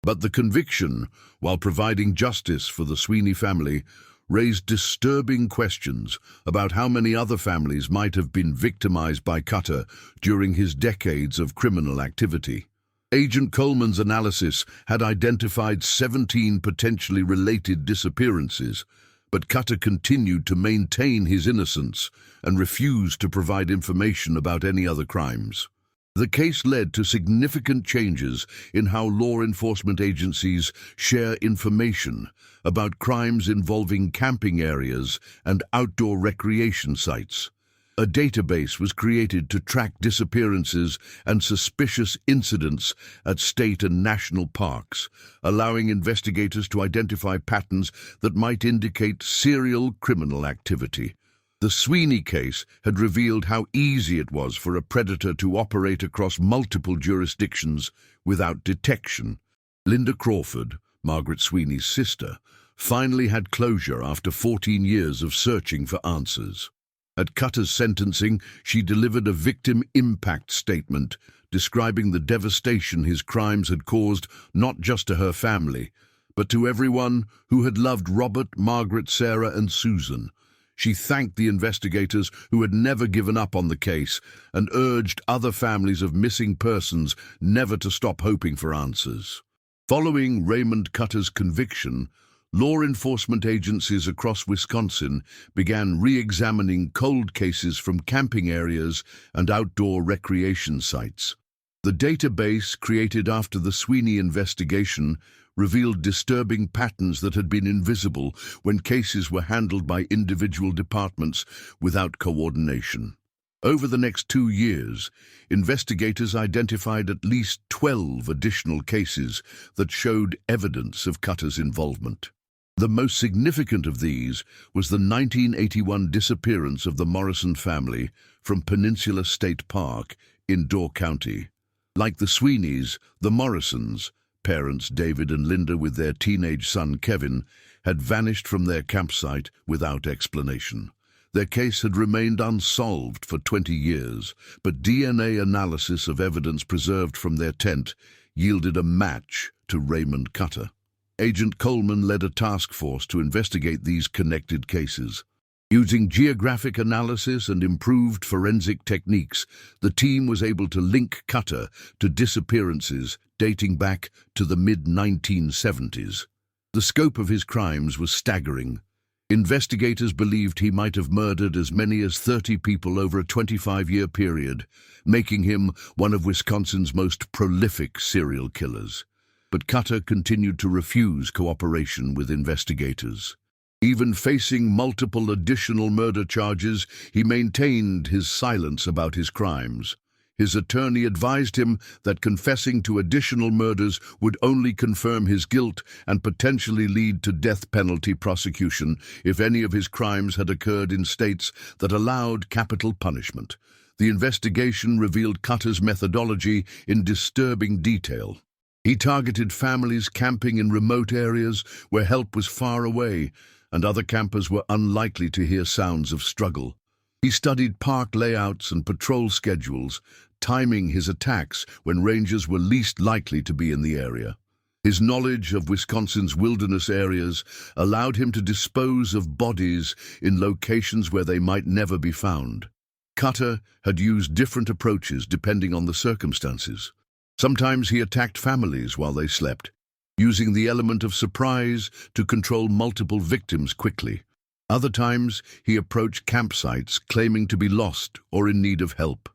But the conviction, while providing justice for the Sweeney family, raised disturbing questions about how many other families might have been victimized by Cutter during his decades of criminal activity. Agent Coleman's analysis had identified 17 potentially related disappearances, but Cutter continued to maintain his innocence and refused to provide information about any other crimes. The case led to significant changes in how law enforcement agencies share information about crimes involving camping areas and outdoor recreation sites. A database was created to track disappearances and suspicious incidents at state and national parks, allowing investigators to identify patterns that might indicate serial criminal activity. The Sweeney case had revealed how easy it was for a predator to operate across multiple jurisdictions without detection. Linda Crawford, Margaret Sweeney's sister, finally had closure after 14 years of searching for answers. At Cutter's sentencing, she delivered a victim impact statement describing the devastation his crimes had caused not just to her family, but to everyone who had loved Robert, Margaret, Sarah, and Susan. She thanked the investigators who had never given up on the case and urged other families of missing persons never to stop hoping for answers. Following Raymond Cutter's conviction, law enforcement agencies across Wisconsin began re-examining cold cases from camping areas and outdoor recreation sites. The database created after the Sweeney investigation revealed disturbing patterns that had been invisible when cases were handled by individual departments without coordination. Over the next 2 years, investigators identified at least 12 additional cases that showed evidence of Cutter's involvement. The most significant of these was the 1981 disappearance of the Morrison family from Peninsula State Park in Door County. Like the Sweeneys, the Morrisons, parents David and Linda with their teenage son Kevin, had vanished from their campsite without explanation. Their case had remained unsolved for 20 years, but DNA analysis of evidence preserved from their tent yielded a match to Raymond Cutter. Agent Coleman led a task force to investigate these connected cases. Using geographic analysis and improved forensic techniques, the team was able to link Cutter to disappearances dating back to the mid-1970s. The scope of his crimes was staggering. Investigators believed he might have murdered as many as 30 people over a 25-year period, making him one of Wisconsin's most prolific serial killers. But Cutter continued to refuse cooperation with investigators. Even facing multiple additional murder charges, he maintained his silence about his crimes. His attorney advised him that confessing to additional murders would only confirm his guilt and potentially lead to death penalty prosecution if any of his crimes had occurred in states that allowed capital punishment. The investigation revealed Cutter's methodology in disturbing detail. He targeted families camping in remote areas where help was far away, and other campers were unlikely to hear sounds of struggle. He studied park layouts and patrol schedules, timing his attacks when rangers were least likely to be in the area. His knowledge of Wisconsin's wilderness areas allowed him to dispose of bodies in locations where they might never be found. Cutter had used different approaches depending on the circumstances. Sometimes he attacked families while they slept, using the element of surprise to control multiple victims quickly. Other times, he approached campsites claiming to be lost or in need of help,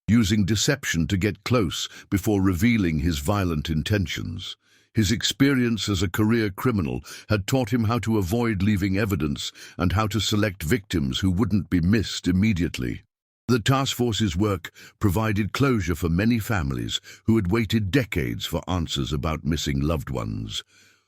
using deception to get close before revealing his violent intentions. His experience as a career criminal had taught him how to avoid leaving evidence and how to select victims who wouldn't be missed immediately. The task force's work provided closure for many families who had waited decades for answers about missing loved ones.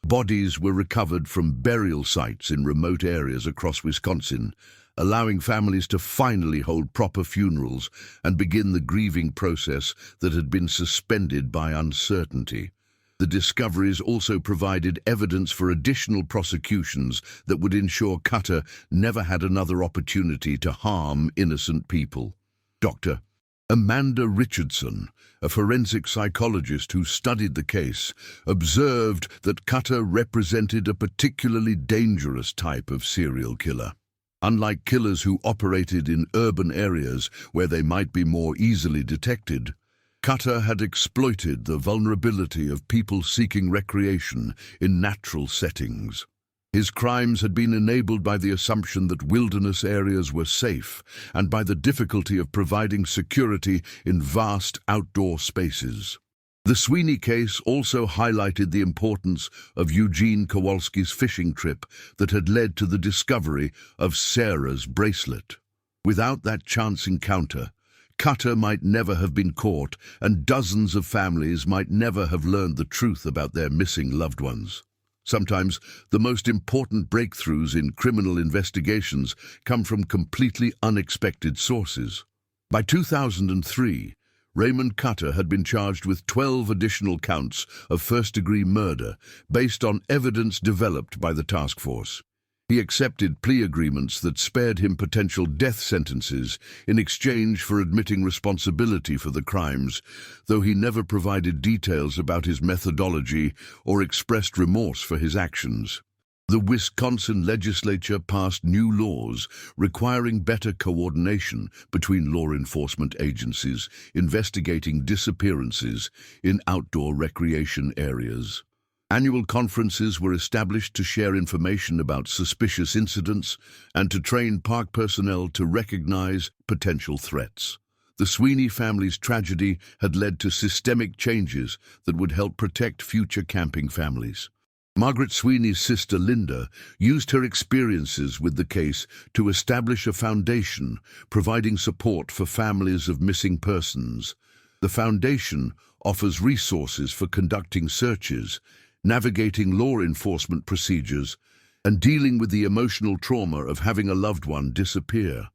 Bodies were recovered from burial sites in remote areas across Wisconsin, allowing families to finally hold proper funerals and begin the grieving process that had been suspended by uncertainty. The discoveries also provided evidence for additional prosecutions that would ensure Cutter never had another opportunity to harm innocent people. Dr. Amanda Richardson, a forensic psychologist who studied the case, observed that Cutter represented a particularly dangerous type of serial killer. Unlike killers who operated in urban areas where they might be more easily detected, Cutter had exploited the vulnerability of people seeking recreation in natural settings. His crimes had been enabled by the assumption that wilderness areas were safe and by the difficulty of providing security in vast outdoor spaces. The Sweeney case also highlighted the importance of Eugene Kowalski's fishing trip that had led to the discovery of Sarah's bracelet. Without that chance encounter, Cutter might never have been caught, and dozens of families might never have learned the truth about their missing loved ones. Sometimes the most important breakthroughs in criminal investigations come from completely unexpected sources. By 2003, Raymond Cutter had been charged with 12 additional counts of first-degree murder based on evidence developed by the task force. He accepted plea agreements that spared him potential death sentences in exchange for admitting responsibility for the crimes, though he never provided details about his methodology or expressed remorse for his actions. The Wisconsin legislature passed new laws requiring better coordination between law enforcement agencies investigating disappearances in outdoor recreation areas. Annual conferences were established to share information about suspicious incidents and to train park personnel to recognize potential threats. The Sweeney family's tragedy had led to systemic changes that would help protect future camping families. Margaret Sweeney's sister Linda used her experiences with the case to establish a foundation providing support for families of missing persons. The foundation offers resources for conducting searches, navigating law enforcement procedures, and dealing with the emotional trauma of having a loved one disappear.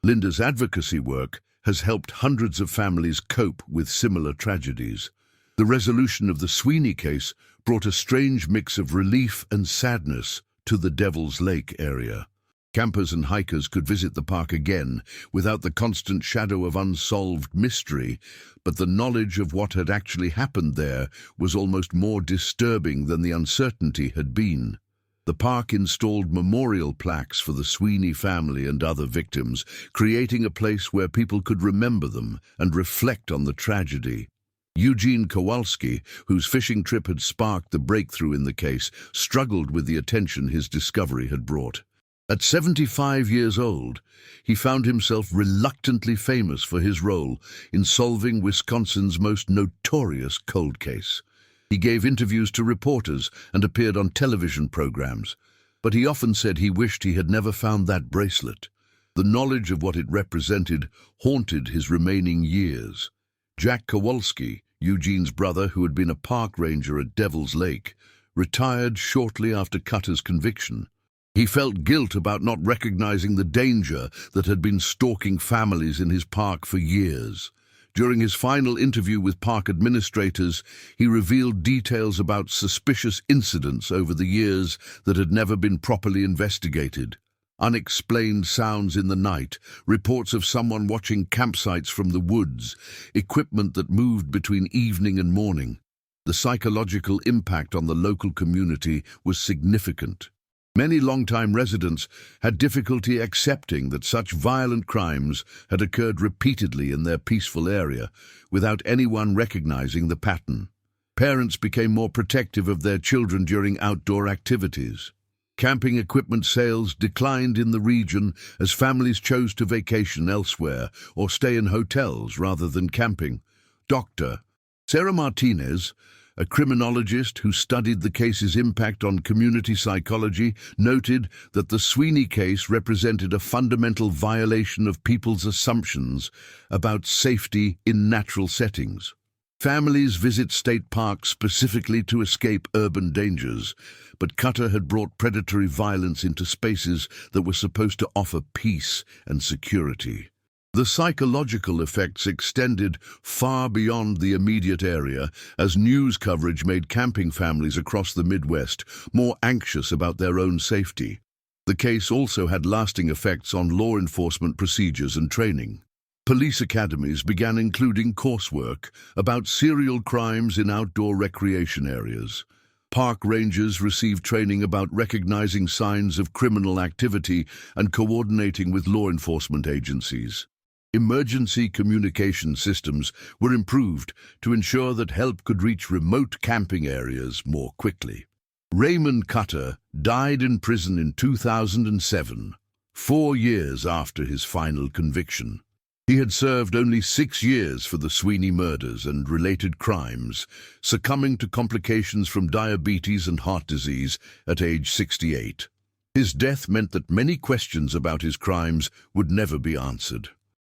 Linda's advocacy work has helped hundreds of families cope with similar tragedies. The resolution of the Sweeney case brought a strange mix of relief and sadness to the Devil's Lake area. Campers and hikers could visit the park again without the constant shadow of unsolved mystery, but the knowledge of what had actually happened there was almost more disturbing than the uncertainty had been. The park installed memorial plaques for the Sweeney family and other victims, creating a place where people could remember them and reflect on the tragedy. Eugene Kowalski, whose fishing trip had sparked the breakthrough in the case, struggled with the attention his discovery had brought. At 75 years old, he found himself reluctantly famous for his role in solving Wisconsin's most notorious cold case. He gave interviews to reporters and appeared on television programs, but he often said he wished he had never found that bracelet. The knowledge of what it represented haunted his remaining years. Jack Kowalski, Eugene's brother who had been a park ranger at Devil's Lake, retired shortly after Cutter's conviction. He felt guilt about not recognizing the danger that had been stalking families in his park for years. During his final interview with park administrators, he revealed details about suspicious incidents over the years that had never been properly investigated. Unexplained sounds in the night, reports of someone watching campsites from the woods, equipment that moved between evening and morning. The psychological impact on the local community was significant. Many longtime residents had difficulty accepting that such violent crimes had occurred repeatedly in their peaceful area, without anyone recognizing the pattern. Parents became more protective of their children during outdoor activities. Camping equipment sales declined in the region as families chose to vacation elsewhere or stay in hotels rather than camping. Dr. Sarah Martinez, a criminologist who studied the case's impact on community psychology, noted that the Sweeney case represented a fundamental violation of people's assumptions about safety in natural settings. Families visit state parks specifically to escape urban dangers, but Cutter had brought predatory violence into spaces that were supposed to offer peace and security. The psychological effects extended far beyond the immediate area as news coverage made camping families across the Midwest more anxious about their own safety. The case also had lasting effects on law enforcement procedures and training. Police academies began including coursework about serial crimes in outdoor recreation areas. Park rangers received training about recognizing signs of criminal activity and coordinating with law enforcement agencies. Emergency communication systems were improved to ensure that help could reach remote camping areas more quickly. Raymond Cutter died in prison in 2007, 4 years after his final conviction. He had served only 6 years for the Sweeney murders and related crimes, succumbing to complications from diabetes and heart disease at age 68. His death meant that many questions about his crimes would never be answered.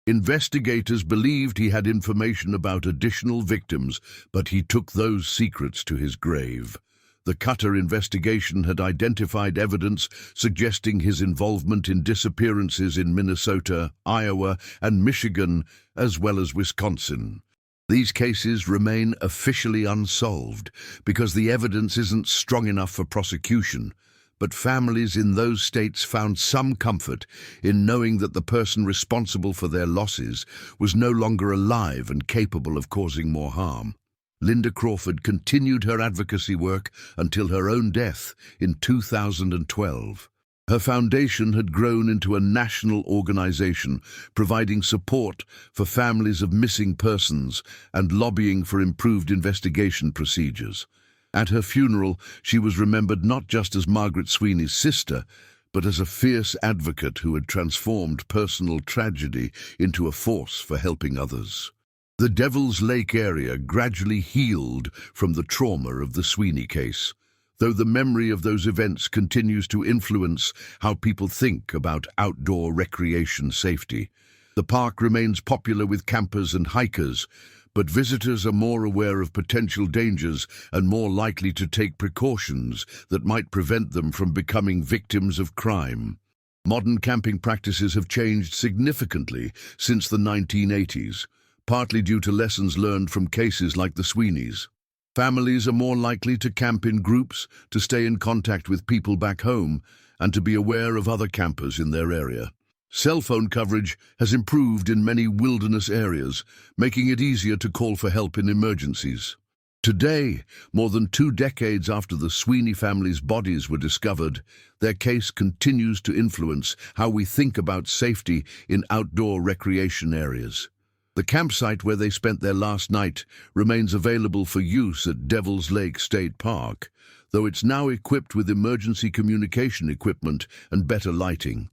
Investigators believed he had information about additional victims, but he took those secrets to his grave. The Cutter investigation had identified evidence suggesting his involvement in disappearances in Minnesota, Iowa, and Michigan, as well as Wisconsin. These cases remain officially unsolved because the evidence isn't strong enough for prosecution, but families in those states found some comfort in knowing that the person responsible for their losses was no longer alive and capable of causing more harm. Linda Crawford continued her advocacy work until her own death in 2012. Her foundation had grown into a national organization, providing support for families of missing persons and lobbying for improved investigation procedures. At her funeral, she was remembered not just as Margaret Sweeney's sister, but as a fierce advocate who had transformed personal tragedy into a force for helping others. The Devil's Lake area gradually healed from the trauma of the Sweeney case. though the memory of those events continues to influence how people think about outdoor recreation safety. The park remains popular with campers and hikers, but visitors are more aware of potential dangers and more likely to take precautions that might prevent them from becoming victims of crime. Modern camping practices have changed significantly since the 1980s, partly due to lessons learned from cases like the Sweeneys. Families are more likely to camp in groups, to stay in contact with people back home, and to be aware of other campers in their area. Cell phone coverage has improved in many wilderness areas, making it easier to call for help in emergencies. Today, more than 2 decades after the Sweeney family's bodies were discovered, their case continues to influence how we think about safety in outdoor recreation areas. The campsite where they spent their last night remains available for use at Devil's Lake State Park, though it's now equipped with emergency communication equipment and better lighting.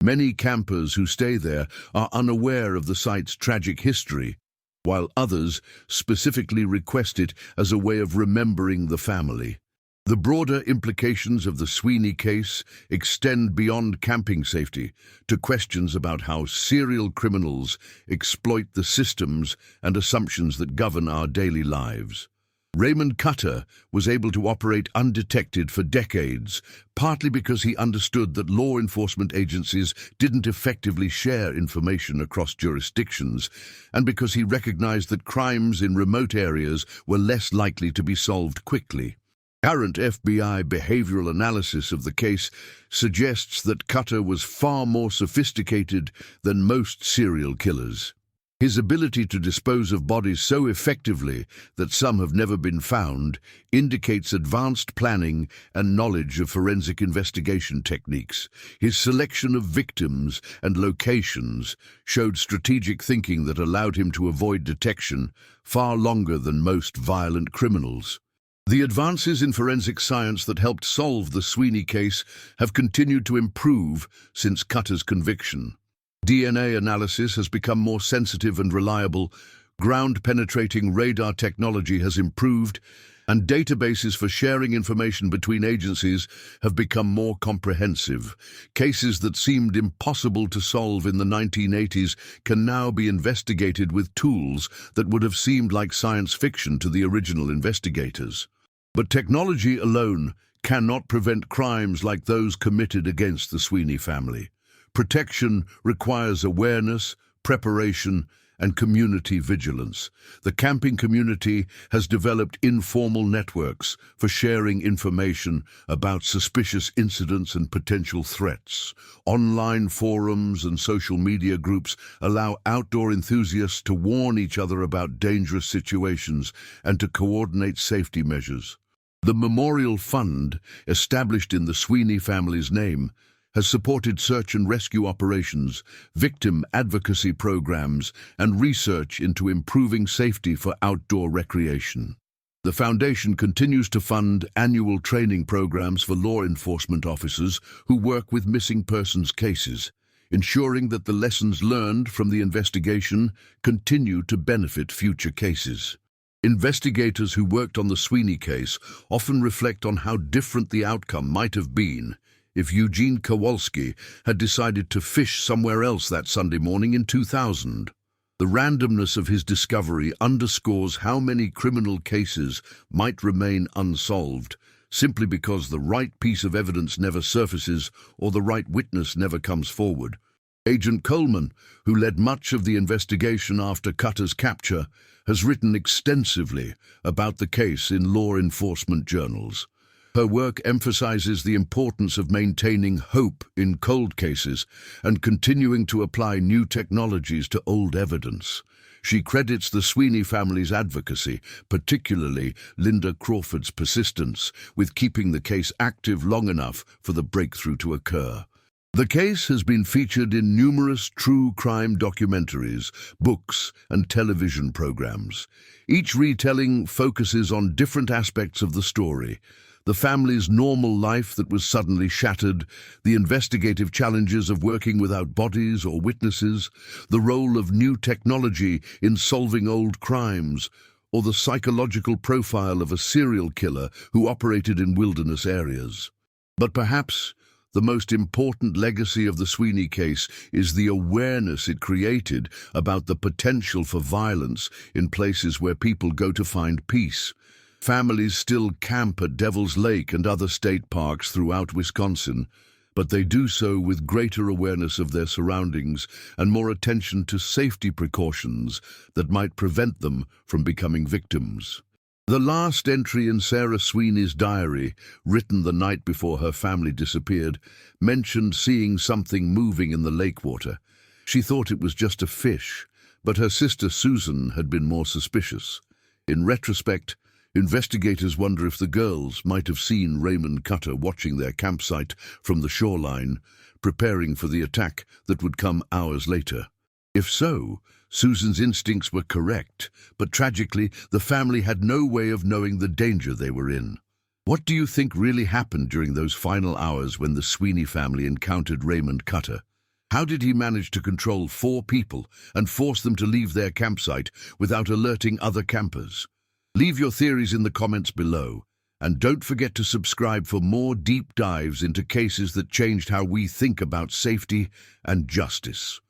Many campers who stay there are unaware of the site's tragic history, while others specifically request it as a way of remembering the family. The broader implications of the Sweeney case extend beyond camping safety to questions about how serial criminals exploit the systems and assumptions that govern our daily lives. Raymond Cutter was able to operate undetected for decades, partly because he understood that law enforcement agencies didn't effectively share information across jurisdictions, and because he recognized that crimes in remote areas were less likely to be solved quickly. Current FBI behavioral analysis of the case suggests that Cutter was far more sophisticated than most serial killers. His ability to dispose of bodies so effectively that some have never been found indicates advanced planning and knowledge of forensic investigation techniques. His selection of victims and locations showed strategic thinking that allowed him to avoid detection far longer than most violent criminals. The advances in forensic science that helped solve the Sweeney case have continued to improve since Cutter's conviction. DNA analysis has become more sensitive and reliable, ground-penetrating radar technology has improved, and databases for sharing information between agencies have become more comprehensive. Cases that seemed impossible to solve in the 1980s can now be investigated with tools that would have seemed like science fiction to the original investigators. But technology alone cannot prevent crimes like those committed against the Sweeney family. Protection requires awareness, preparation, and community vigilance. The camping community has developed informal networks for sharing information about suspicious incidents and potential threats. Online forums and social media groups allow outdoor enthusiasts to warn each other about dangerous situations and to coordinate safety measures. The Memorial Fund, established in the Sweeney family's name, has supported search and rescue operations, victim advocacy programs, and research into improving safety for outdoor recreation. The foundation continues to fund annual training programs for law enforcement officers who work with missing persons cases, ensuring that the lessons learned from the investigation continue to benefit future cases. Investigators who worked on the Sweeney case often reflect on how different the outcome might have been if Eugene Kowalski had decided to fish somewhere else that Sunday morning in 2000. The randomness of his discovery underscores how many criminal cases might remain unsolved simply because the right piece of evidence never surfaces or the right witness never comes forward. Agent Coleman, who led much of the investigation after Cutter's capture, has written extensively about the case in law enforcement journals. Her work emphasizes the importance of maintaining hope in cold cases and continuing to apply new technologies to old evidence. She credits the Sweeney family's advocacy, particularly Linda Crawford's persistence, with keeping the case active long enough for the breakthrough to occur. The case has been featured in numerous true crime documentaries, books, and television programs. Each retelling focuses on different aspects of the story: the family's normal life that was suddenly shattered, the investigative challenges of working without bodies or witnesses, the role of new technology in solving old crimes, or the psychological profile of a serial killer who operated in wilderness areas. But perhaps the most important legacy of the Sweeney case is the awareness it created about the potential for violence in places where people go to find peace. Families still camp at Devil's Lake and other state parks throughout Wisconsin, but they do so with greater awareness of their surroundings and more attention to safety precautions that might prevent them from becoming victims. The last entry in Sarah Sweeney's diary, written the night before her family disappeared, mentioned seeing something moving in the lake water. She thought it was just a fish, but her sister Susan had been more suspicious. In retrospect, investigators wonder if the girls might have seen Raymond Cutter watching their campsite from the shoreline, preparing for the attack that would come hours later. If so, Susan's instincts were correct, but tragically, the family had no way of knowing the danger they were in. What do you think really happened during those final hours when the Sweeney family encountered Raymond Cutter? How did he manage to control 4 people and force them to leave their campsite without alerting other campers? Leave your theories in the comments below, and don't forget to subscribe for more deep dives into cases that changed how we think about safety and justice.